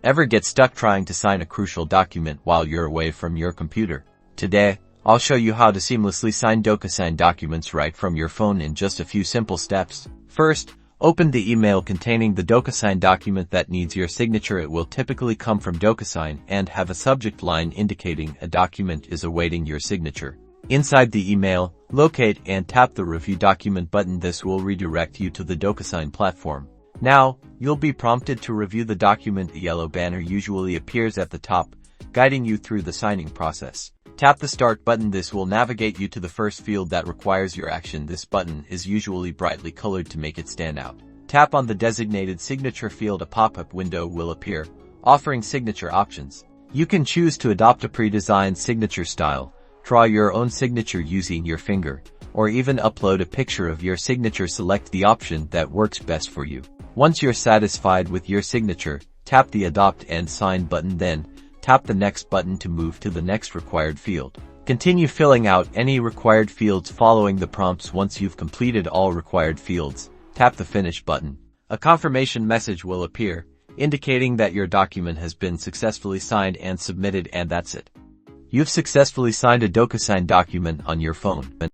Ever get stuck trying to sign a crucial document while you're away from your computer? Today, I'll show you how to seamlessly sign DocuSign documents right from your phone in just a few simple steps. First, open the email containing the DocuSign document that needs your signature. It will typically come from DocuSign and have a subject line indicating a document is awaiting your signature. Inside the email, locate and tap the Review Document button. This will redirect you to the DocuSign platform. Now, you'll be prompted to review the document. A yellow banner usually appears at the top, guiding you through the signing process. Tap the Start button. This will navigate you to the first field that requires your action. This button is usually brightly colored to make it stand out. Tap on the designated signature field. A pop-up window will appear, offering signature options. You can choose to adopt a pre-designed signature style, draw your own signature using your finger, or even upload a picture of your signature. Select the option that works best for you. Once you're satisfied with your signature, tap the Adopt and Sign button, then tap the Next button to move to the next required field. Continue filling out any required fields following the prompts. Once you've completed all required fields, tap the Finish button. A confirmation message will appear, indicating that your document has been successfully signed and submitted, and that's it. You've successfully signed a DocuSign document on your phone.